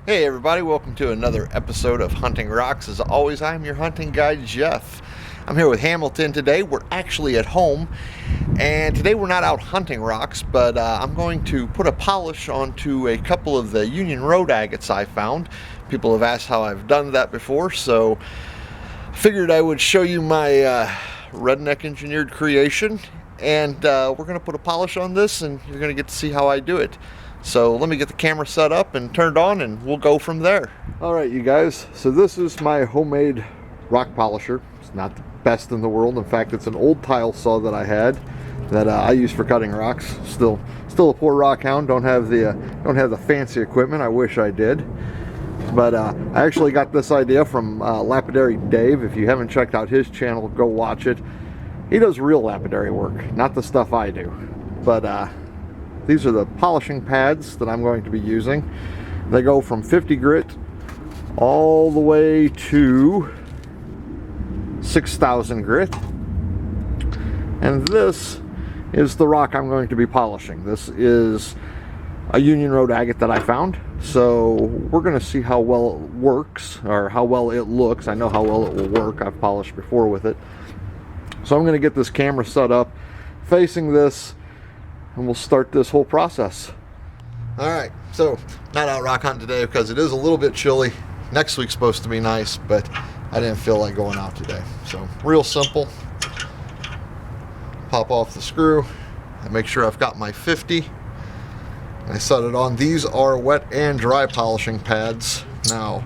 Hey everybody, welcome to another episode of Hunting Rocks. As always, I'm your hunting guide, Jeff. I'm here with Hamilton today. We're actually at home, and today we're not out hunting rocks, but I'm going to put a polish onto a couple of the Union Road agates I found. People have asked how I've done that before, so figured I would show you my redneck engineered creation, and we're going to put a polish on this, and you're going to get to see how I do it. So let me get the camera set up and turned on, and we'll go from there. All right, you guys, so this is my homemade rock polisher. It's not the best in the world. In fact, it's an old tile saw that I had that I use for cutting rocks. Still a poor rock hound. Don't have the fancy equipment. I wish I did. But I actually got this idea from Lapidary Dave. If you haven't checked out his channel, go watch it. He does real lapidary work, not the stuff I do. But these are the polishing pads that I'm going to be using. They go from 50 grit all the way to 6,000 grit. And this is the rock I'm going to be polishing. This is a Union Road agate that I found. So we're going to see how well it works, or how well it looks. I know how well it will work. I've polished before with it. So I'm going to get this camera set up facing this, and we'll start this whole process. All right, so not out rock hunting today because it is a little bit chilly. Next week's supposed to be nice, but I didn't feel like going out today. So real simple. Pop off the screw. I make sure I've got my 50. I set it on. These are wet and dry polishing pads. Now,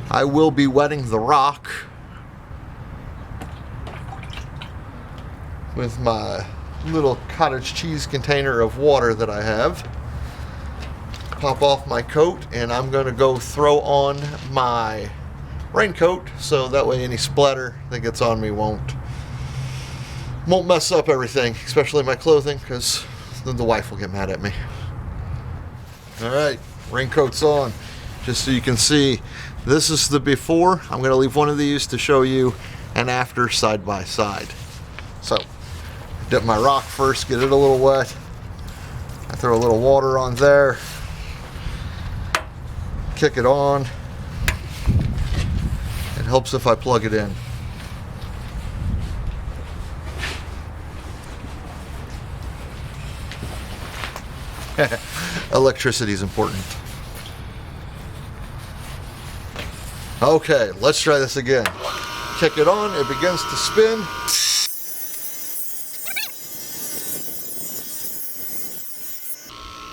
I will be wetting the rock with my little cottage cheese container of water that I have. Pop off my coat, and I'm going to go throw on my raincoat so that way any splatter that gets on me won't mess up everything, especially my clothing, because then the wife will get mad at me. Alright, raincoat's on. Just so you can see, this is the before. I'm going to leave one of these to show you an after side by side. So dip my rock first, get it a little wet. I throw a little water on there, kick it on. It helps if I plug it in. Electricity is important. Okay, let's try this again. Kick it on, it begins to spin.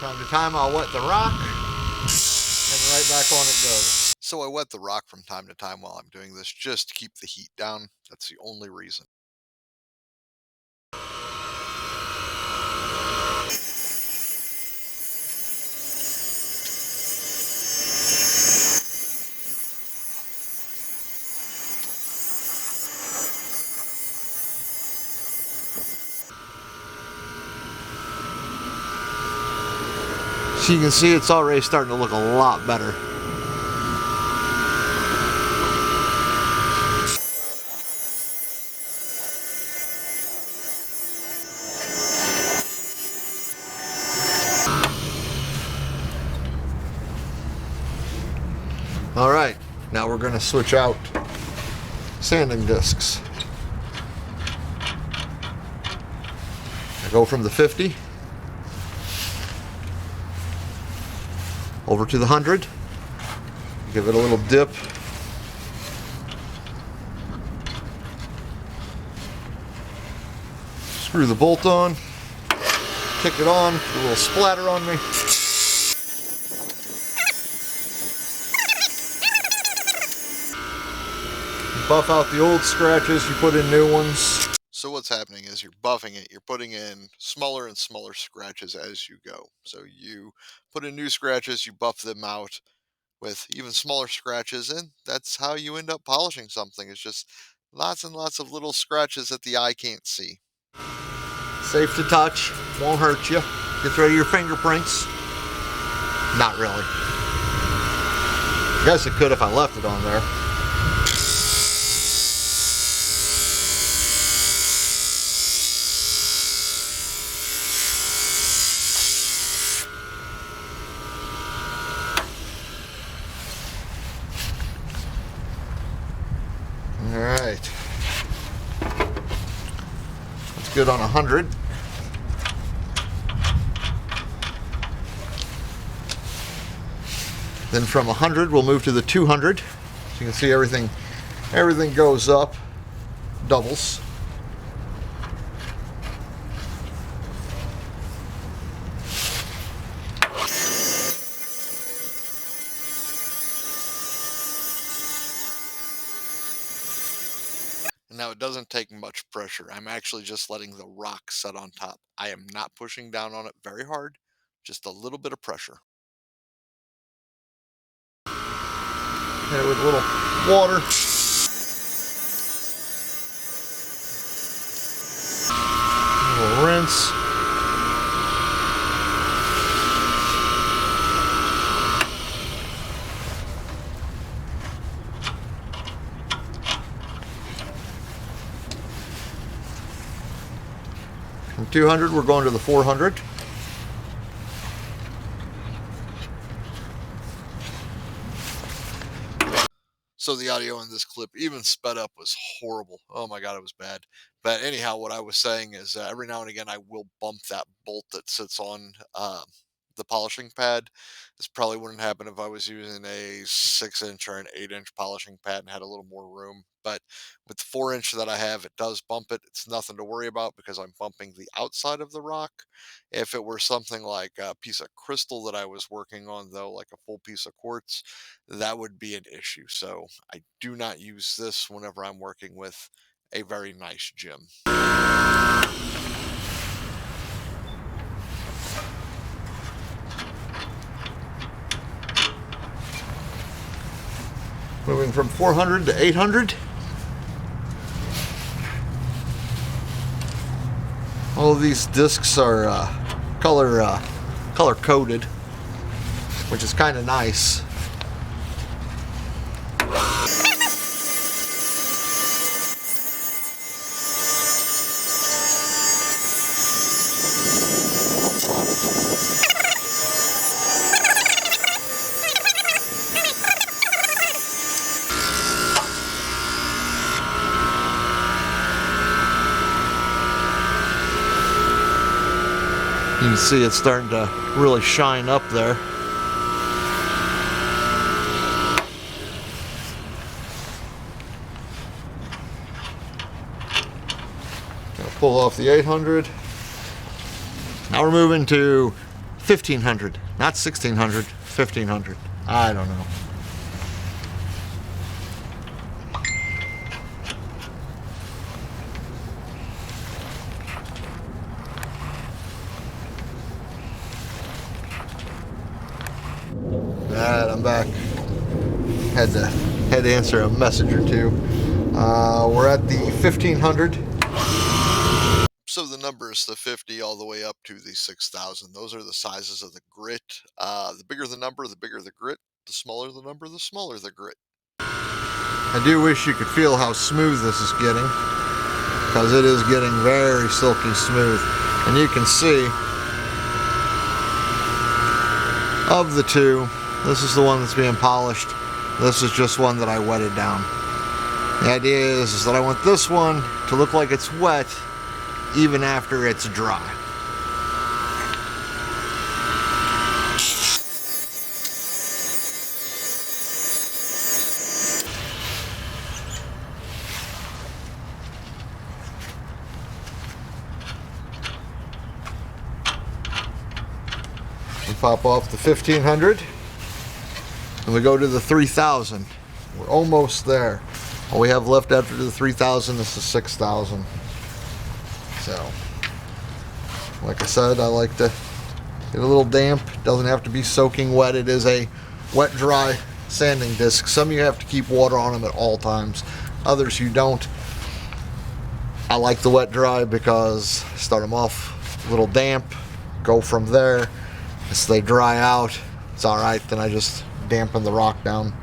Time to time, I'll wet the rock, and right back on it goes. So I wet the rock from time to time while I'm doing this, just to keep the heat down. That's the only reason. So you can see it's already starting to look a lot better. All right, now we're going to switch out sanding discs. I go from the 50 over to the 100, give it a little dip. Screw the bolt on, kick it on, a little splatter on me. Buff out the old scratches, you put in new ones. So what's happening is you're buffing it, you're putting in smaller and smaller scratches as you go. So you put in new scratches, you buff them out with even smaller scratches, and that's how you end up polishing something. It's just lots and lots of little scratches that the eye can't see. Safe to touch, won't hurt you. Gets rid of your fingerprints. Not really. I guess it could if I left it on there. good on 100. Then from 100, we'll move to the 200. So you can see everything goes up, doubles. Now it doesn't take much pressure. I'm actually just letting the rock set on top. I am not pushing down on it very hard, just a little bit of pressure. Hit it with a little water. A little rinse. From 200, we're going to the 400. So the audio in this clip, even sped up, was horrible. Oh my God, it was bad. But anyhow, what I was saying is every now and again, I will bump that bolt that sits on the polishing pad. This probably wouldn't happen if I was using a 6-inch or an 8-inch polishing pad and had a little more room. But with the 4-inch that I have, it does bump it. It's nothing to worry about because I'm bumping the outside of the rock. If it were something like a piece of crystal that I was working on, though, like a full piece of quartz, that would be an issue. So I do not use this whenever I'm working with a very nice gem. Moving from 400 to 800. All of these discs are color coded, which is kind of nice. You can see it's starting to really shine up there. Gonna pull off the 800. Now we're moving to 1500, not 1600, 1500. I don't know. Alright, I'm back. Had to answer a message or two. We're at the 1500. So the number is the 50 all the way up to the 6,000. Those are the sizes of the grit. The bigger the number, the bigger the grit. The smaller the number, the smaller the grit. I do wish you could feel how smooth this is getting, because it is getting very silky smooth. And you can see, of the two, this is the one that's being polished. This is just one that I wetted down. The idea is that I want this one to look like it's wet even after it's dry. We pop off the 1500 and we go to the 3000. We're almost there. All we have left after the 3000 is the 6000. So, like I said, I like to get a little damp. It doesn't have to be soaking wet. It is a wet dry sanding disc. Some of you have to keep water on them at all times. Others you don't. I like the wet dry because I start them off a little damp, go from there. As they dry out, it's alright. Then I just dampen the rock down.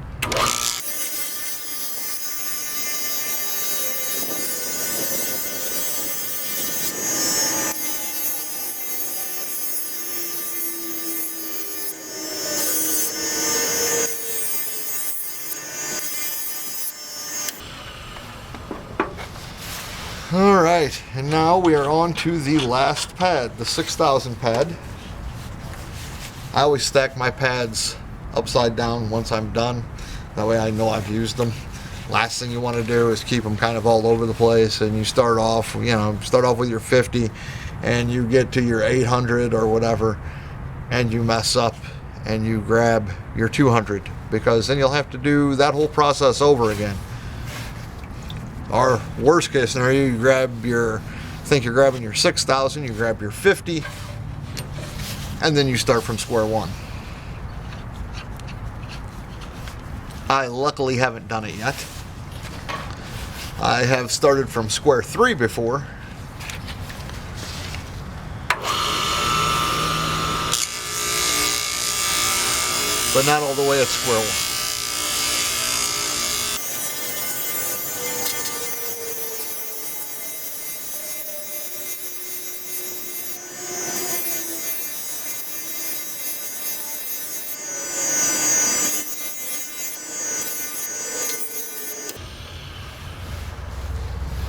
Alright. right, and now we are on to the last pad, the 6,000 pad. I always stack my pads upside down once I'm done. That way I know I've used them. Last thing you want to do is keep them kind of all over the place, and you start off with your 50 and you get to your 800 or whatever, and you mess up and you grab your 200, because then you'll have to do that whole process over again. Or worst case scenario, you think you're grabbing your 6,000, you grab your 50, and then you start from square one. I luckily haven't done it yet. I have started from square 3 before. But not all the way at square 1.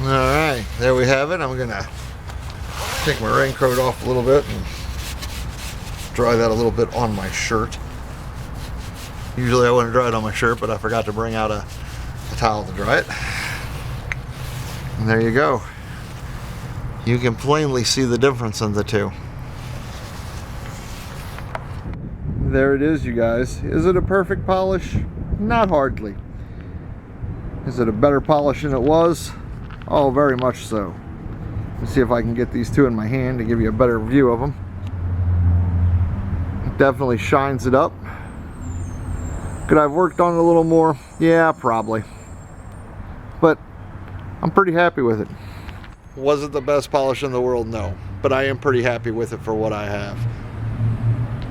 Alright, there we have it. I'm gonna take my raincoat off a little bit and dry that a little bit on my shirt. Usually I wouldn't dry it on my shirt, but I forgot to bring out a towel to dry it. And there you go. You can plainly see the difference in the two. There it is, you guys. Is it a perfect polish? Not hardly. Is it a better polish than it was? Oh, very much so. Let's see if I can get these two in my hand to give you a better view of them. It definitely shines it up. Could I have worked on it a little more? Yeah, probably. But I'm pretty happy with it. Was it the best polish in the world? No. But I am pretty happy with it for what I have.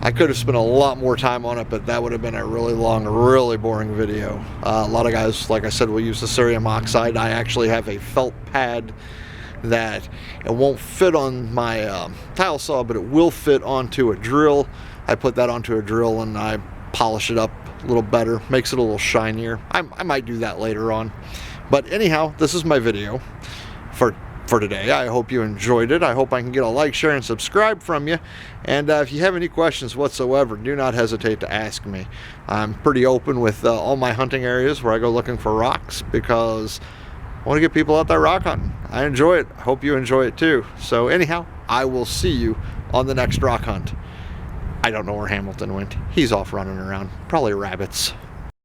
I could have spent a lot more time on it, but that would have been a really long, really boring video. A lot of guys, like I said, will use the cerium oxide. I actually have a felt pad that it won't fit on my tile saw, but it will fit onto a drill. I put that onto a drill and I polish it up a little better, makes it a little shinier. I might do that later on. But anyhow, this is my video for today. I hope you enjoyed it. I hope I can get a like, share, and subscribe from you. And if you have any questions whatsoever, do not hesitate to ask me. I'm pretty open with all my hunting areas where I go looking for rocks, because I want to get people out there rock hunting. I enjoy it. I hope you enjoy it too. So anyhow, I will see you on the next rock hunt. I don't know where Hamilton went. He's off running around. Probably rabbits.